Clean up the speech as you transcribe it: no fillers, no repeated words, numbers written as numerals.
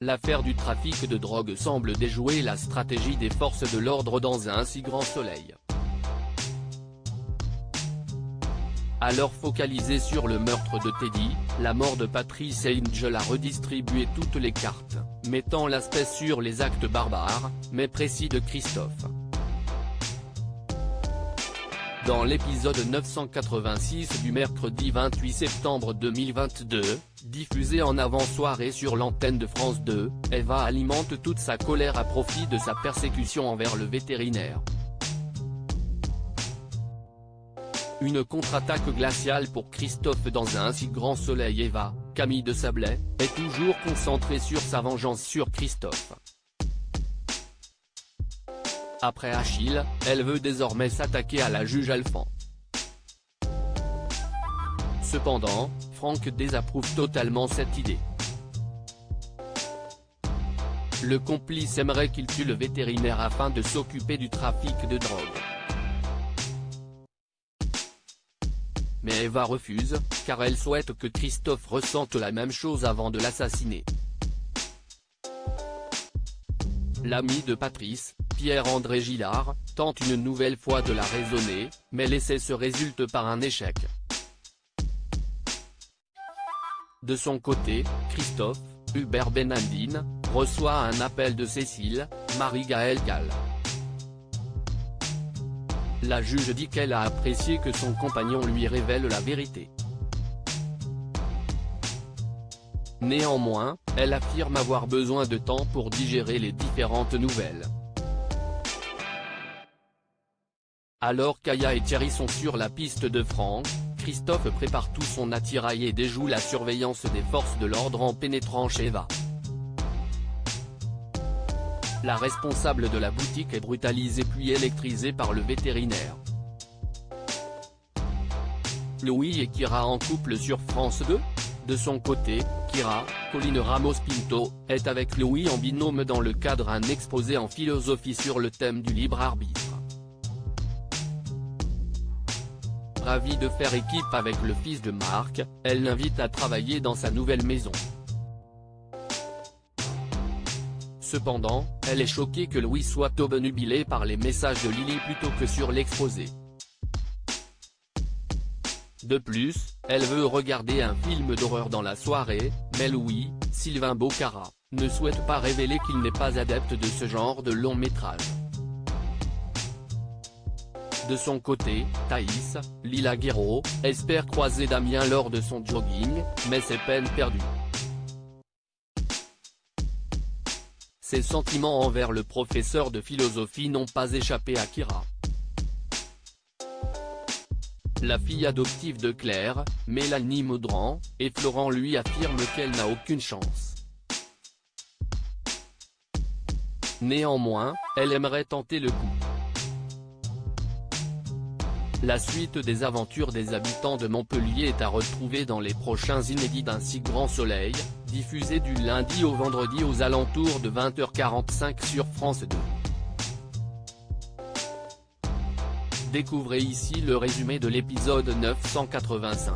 L'affaire du trafic de drogue semble déjouer la stratégie des forces de l'ordre dans un si grand soleil. Alors focalisé sur le meurtre de Teddy, la mort de Patrice Angel a redistribué toutes les cartes, mettant l'aspect sur les actes barbares, mais précis de Christophe. Dans l'épisode 986 du mercredi 28 septembre 2022, diffusé en avant-soirée sur l'antenne de France 2, Eva alimente toute sa colère à profit de sa persécution envers le vétérinaire. Une contre-attaque glaciale pour Christophe dans un si grand soleil. Eva, Camille de Sablé, est toujours concentrée sur sa vengeance sur Christophe. Après Achille, elle veut désormais s'attaquer à la juge Alphand. Cependant, Franck désapprouve totalement cette idée. Le complice aimerait qu'il tue le vétérinaire afin de s'occuper du trafic de drogue. Mais Eva refuse, car elle souhaite que Christophe ressente la même chose avant de l'assassiner. L'ami de Patrice, Pierre-André Gillard, tente une nouvelle fois de la raisonner, mais l'essai se résulte par un échec. De son côté, Christophe, Hubert Benandine, reçoit un appel de Cécile, Marie-Gaëlle Gall. La juge dit qu'elle a apprécié que son compagnon lui révèle la vérité. Néanmoins, elle affirme avoir besoin de temps pour digérer les différentes nouvelles. Alors qu'Aya et Thierry sont sur la piste de Franck, Christophe prépare tout son attirail et déjoue la surveillance des forces de l'ordre en pénétrant chez Eva. La responsable de la boutique est brutalisée puis électrisée par le vétérinaire. Louis et Kira en couple sur France 2. De son côté, Kira, Colline Ramos-Pinto, est avec Louis en binôme dans le cadre d'un exposé en philosophie sur le thème du libre arbitre. Ravie de faire équipe avec le fils de Marc, elle l'invite à travailler dans sa nouvelle maison. Cependant, elle est choquée que Louis soit obnubilé par les messages de Lily plutôt que sur l'exposé. De plus, elle veut regarder un film d'horreur dans la soirée, mais Louis, Sylvain Bocara, ne souhaite pas révéler qu'il n'est pas adepte de ce genre de long métrage. De son côté, Thaïs, Lila Guéraud, espère croiser Damien lors de son jogging, mais c'est peine perdue. Ses sentiments envers le professeur de philosophie n'ont pas échappé à Kira. La fille adoptive de Claire, Mélanie Maudran, et Florent lui affirment qu'elle n'a aucune chance. Néanmoins, elle aimerait tenter le coup. La suite des aventures des habitants de Montpellier est à retrouver dans les prochains inédits d'un si grand soleil, diffusé du lundi au vendredi aux alentours de 20h45 sur France 2. Découvrez ici le résumé de l'épisode 985.